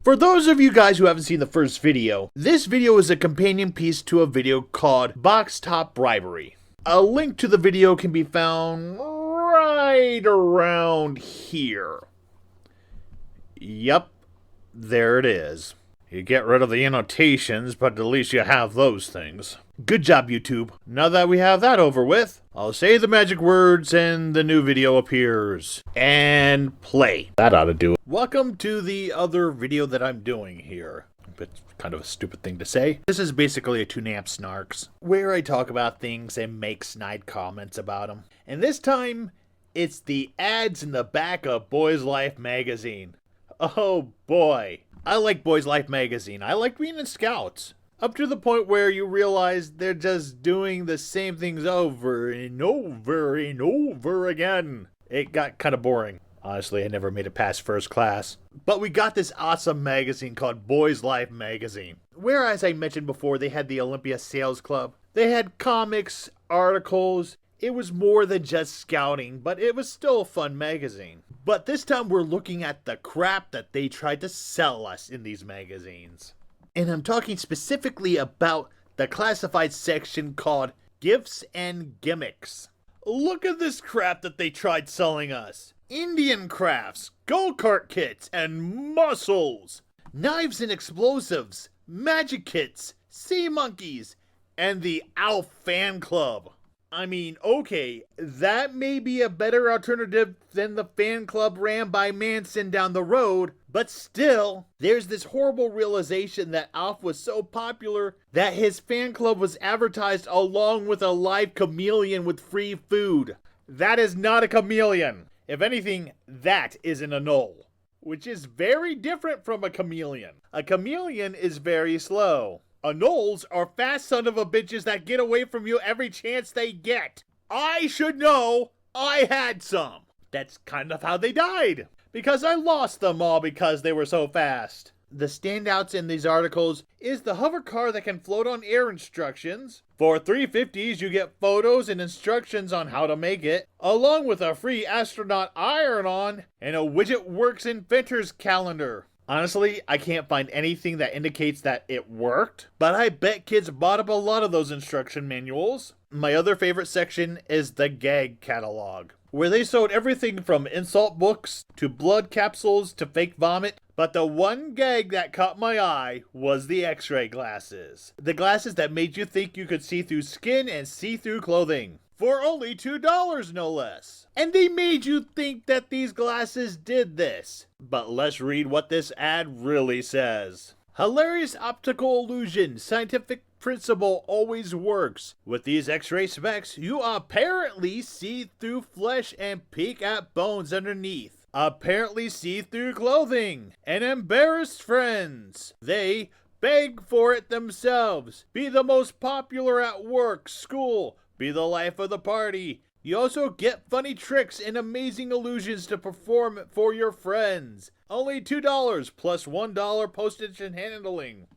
For those of you guys who haven't seen the first video, this video is a companion piece to a video called Box Top Bribery. A link to the video can be found right around here. Yep, there it is. You get rid of the annotations, but at least you have those things. Good job, YouTube. Now that we have that over with, I'll say the magic words and the new video appears. And play. That ought to do it. Welcome to the other video that I'm doing here. It's kind of a stupid thing to say. This is basically a Toonamp Snarks, where I talk about things and make snide comments about them. And this time, it's the ads in the back of Boys Life magazine. Oh boy. I like Boys Life magazine. I like being in Scouts. Up to the point where you realize they're just doing the same things over and over and over again. It got kind of boring. Honestly, I never made it past first class. But we got this awesome magazine called Boys Life magazine, where, as I mentioned before, they had the Olympia Sales Club. They had comics, articles. It was more than just scouting, but it was still a fun magazine. But this time we're looking at the crap that they tried to sell us in these magazines. And I'm talking specifically about the classified section called Gifts and Gimmicks. Look at this crap that they tried selling us. Indian crafts, go-kart kits, and muscles. Knives and explosives, magic kits, sea monkeys, and the Alf fan club. I mean, okay, that may be a better alternative than the fan club ran by Manson down the road, but still, there's this horrible realization that Alf was so popular that his fan club was advertised along with a live chameleon with free food. That is not a chameleon. If anything, that is an anole, which is very different from a chameleon. A chameleon is very slow. Anoles are fast son of a bitches that get away from you every chance they get. I should know. I had some. That's kind of how they died. Because I lost them all because they were so fast. The standouts in these articles is the hover car that can float on air instructions. For $3.50s, you get photos and instructions on how to make it, along with a free astronaut iron-on and a widget works inventor's calendar. Honestly, I can't find anything that indicates that it worked, but I bet kids bought up a lot of those instruction manuals. My other favorite section is the gag catalog, where they sold everything from insult books to blood capsules to fake vomit, but the one gag that caught my eye was the x-ray glasses. The glasses that made you think you could see through skin and see through clothing. For only $2 no less. And they made you think that these glasses did this. But let's read what this ad really says. Hilarious optical illusion. Scientific principle always works. With these x-ray specs, you apparently see through flesh and peek at bones underneath. Apparently see through clothing. And embarrass friends. They beg for it themselves. Be the most popular at work, school. Be the life of the party. You also get funny tricks and amazing illusions to perform for your friends. Only $2 plus $1 postage and handling.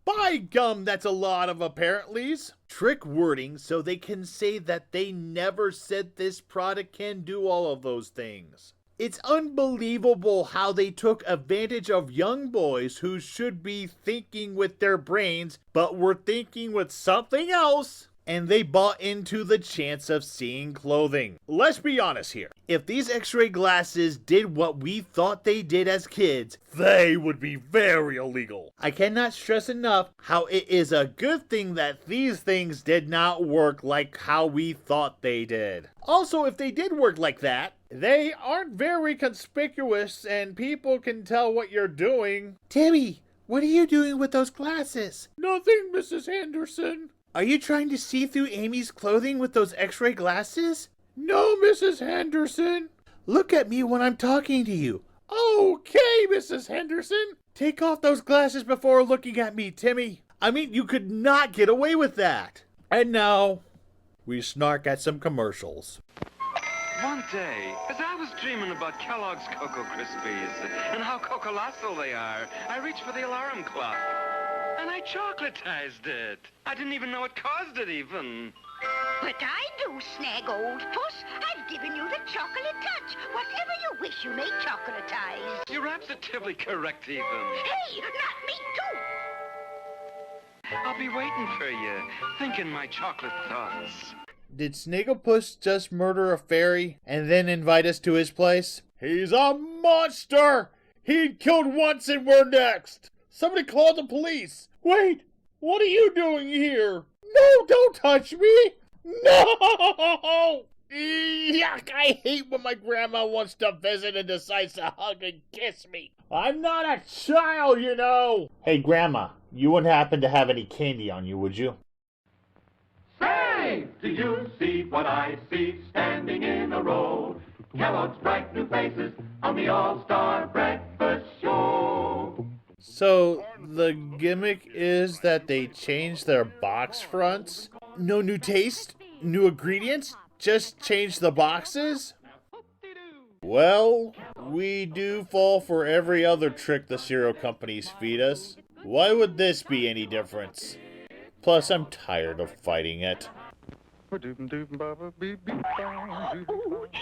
By gum, that's a lot of apparentlys. Trick wording so they can say that they never said this product can do all of those things. It's unbelievable how they took advantage of young boys who should be thinking with their brains, but were thinking with something else. And they bought into the chance of seeing clothing. Let's be honest here. If these x-ray glasses did what we thought they did as kids, they would be very illegal. I cannot stress enough how it is a good thing that these things did not work like how we thought they did. Also, if they did work like that, they aren't very conspicuous and people can tell what you're doing. Timmy, what are you doing with those glasses? Nothing, Mrs. Henderson. Are you trying to see through Amy's clothing with those x-ray glasses? No, Mrs. Henderson. Look at me when I'm talking to you. Okay, Mrs. Henderson. Take off those glasses before looking at me, Timmy. I mean, you could not get away with that. And now, we snark at some commercials. One day, as I was dreaming about Kellogg's Cocoa Krispies and how cocolossal they are, I reached for the alarm clock. And I chocolatized it. I didn't even know it caused it even. But I do, Snagglepuss. I've given you the chocolate touch. Whatever you wish, you may chocolatize. You're absolutely correct even. Hey, not me too. I'll be waiting for you, thinking my chocolate thoughts. Did Snagglepuss just murder a fairy and then invite us to his place? He's a monster! He killed once and we're next! Somebody call the police! Wait! What are you doing here? No, don't touch me! No! Yuck! I hate when my grandma wants to visit and decides to hug and kiss me. I'm not a child, you know! Hey, Grandma, you wouldn't happen to have any candy on you, would you? Say, do you see what I see standing in a row? Kellogg's bright new faces on the All-Star Breakfast Show. So, the gimmick is that they change their box fronts? No new taste? New ingredients? Just change the boxes? Well, we do fall for every other trick the cereal companies feed us. Why would this be any difference? Plus, I'm tired of fighting it. Oh,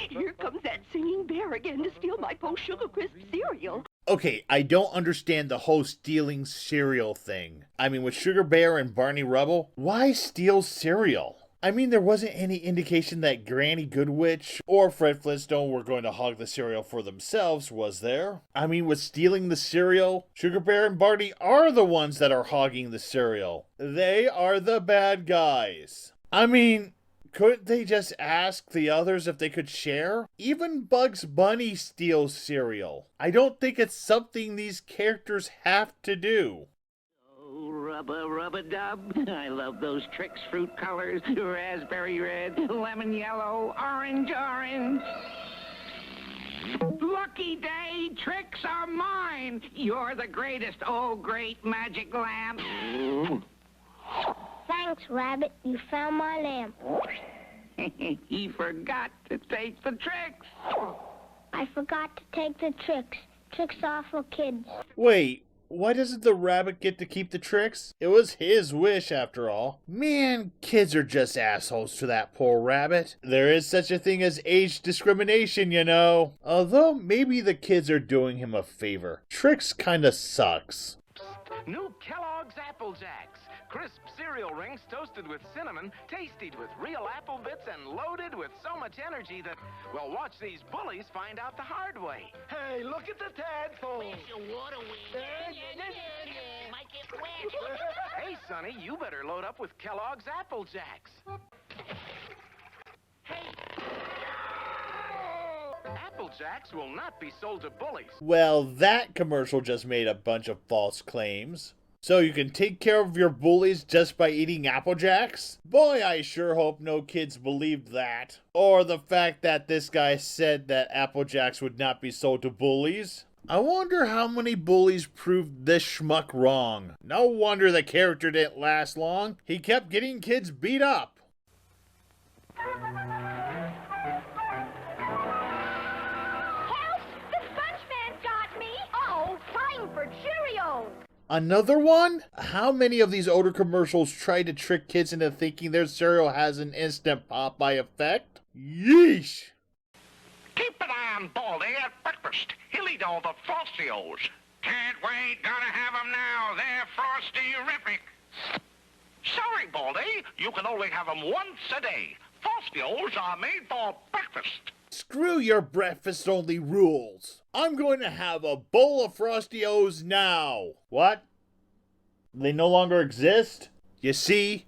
here comes that singing bear again to steal my post-sugar crisp cereal. Okay, I don't understand the whole stealing cereal thing. I mean, with Sugar Bear and Barney Rubble, why steal cereal? I mean, there wasn't any indication that Granny Goodwitch or Fred Flintstone were going to hog the cereal for themselves, was there? I mean, with stealing the cereal, Sugar Bear and Barney are the ones that are hogging the cereal. They are the bad guys. I mean, couldn't they just ask the others if they could share? Even Bugs Bunny steals cereal. I don't think it's something these characters have to do. Rub-a-dub. I love those Trix fruit colors. Raspberry red, lemon yellow, orange. Lucky day, Trix are mine. You're the greatest, oh great magic lamp. Thanks, Rabbit. You found my lamp. He forgot to take the Trix. I forgot to take the tricks. Tricks are for kids. Wait. Why doesn't the rabbit get to keep the tricks? It was his wish, after all. Man, kids are just assholes to that poor rabbit. There is such a thing as age discrimination, you know. Although, maybe the kids are doing him a favor. Tricks kinda sucks. New Kellogg's Apple Jacks. Crisp cereal rings toasted with cinnamon, tasted with real apple bits, and loaded with so much energy that, well, watch these bullies find out the hard way. Hey, look at the tadpole. Hey, Sonny, you better load up with Kellogg's Apple Jacks. Apple Jacks will not be sold to bullies. Well, that commercial just made a bunch of false claims. So you can take care of your bullies just by eating Apple Jacks? Boy, I sure hope no kids believed that. Or the fact that this guy said that Apple Jacks would not be sold to bullies. I wonder how many bullies proved this schmuck wrong. No wonder the character didn't last long. He kept getting kids beat up. Help! The Sponge Man got me! Oh, time for Cheerios! Another one? How many of these older commercials try to trick kids into thinking their cereal has an instant Popeye effect? Yeesh! Keep an eye on Baldy at breakfast. He'll eat all the Frostios. Can't wait, gotta have 'em now. They're Frosty-rific. Sorry, Baldy, you can only have 'em once a day. Frostios are made for breakfast. Screw your breakfast-only rules. I'm going to have a bowl of Frosty-O's now. What? They no longer exist? You see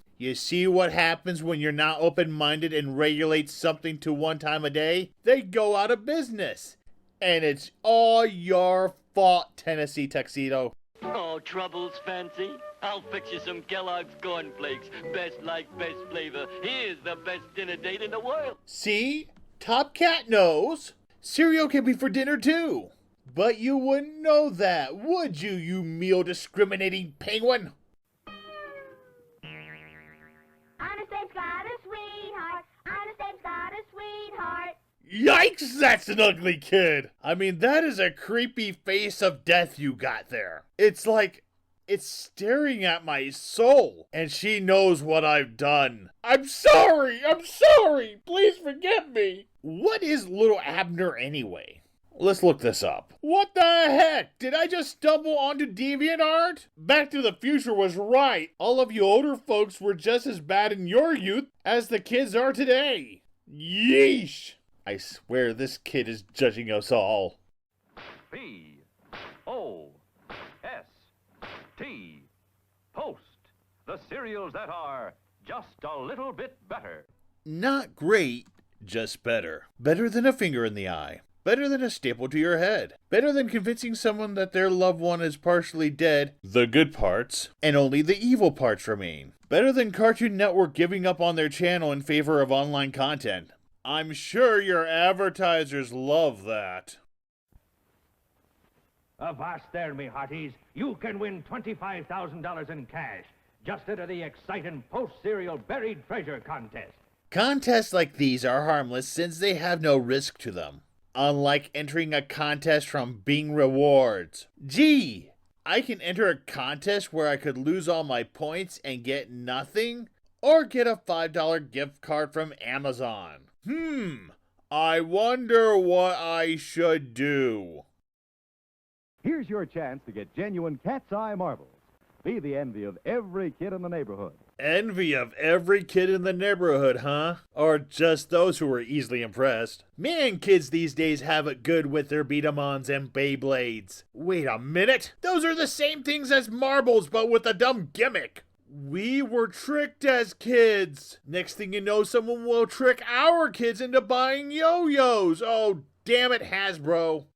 what happens when you're not open-minded and regulate something to one time a day? They go out of business. And it's all your fault, Tennessee Tuxedo. Oh, troubles, Fancy? I'll fix you some Kellogg's Corn Flakes. Best like, best flavor. Here's the best dinner date in the world. See? Top Cat knows. Cereal can be for dinner too. But you wouldn't know that, would you, you meal-discriminating penguin? Honest Abe's got a sweetheart. Honest Abe's got a sweetheart. Yikes, that's an ugly kid. I mean, that is a creepy face of death you got there. It's like It's staring at my soul, and she knows what I've done. I'm sorry! Please forgive me! What is little Abner anyway? Let's look this up. What the heck? Did I just stumble onto DeviantArt? Back to the Future was right. All of you older folks were just as bad in your youth as the kids are today. Yeesh! I swear this kid is judging us all. P-O-S-T. Post. The cereals that are just a little bit better. Not great, just better. Better than a finger in the eye. Better than a staple to your head. Better than convincing someone that their loved one is partially dead, the good parts, and only the evil parts remain. Better than Cartoon Network giving up on their channel in favor of online content. I'm sure your advertisers love that. Avast there, me hearties. You can win $25,000 in cash. Just enter the exciting post-serial buried treasure contest. Contests like these are harmless since they have no risk to them. Unlike entering a contest from Bing Rewards. Gee, I can enter a contest where I could lose all my points and get nothing? Or get a $5 gift card from Amazon. I wonder what I should do. Here's your chance to get genuine cat's eye marbles. Be the envy of every kid in the neighborhood. Envy of every kid in the neighborhood, huh? Or just those who were easily impressed? Man, kids these days have it good with their Beat-em-ons and Beyblades. Wait a minute! Those are the same things as marbles, but with a dumb gimmick! We were tricked as kids! Next thing you know, someone will trick our kids into buying yo-yos! Oh, damn it, Hasbro!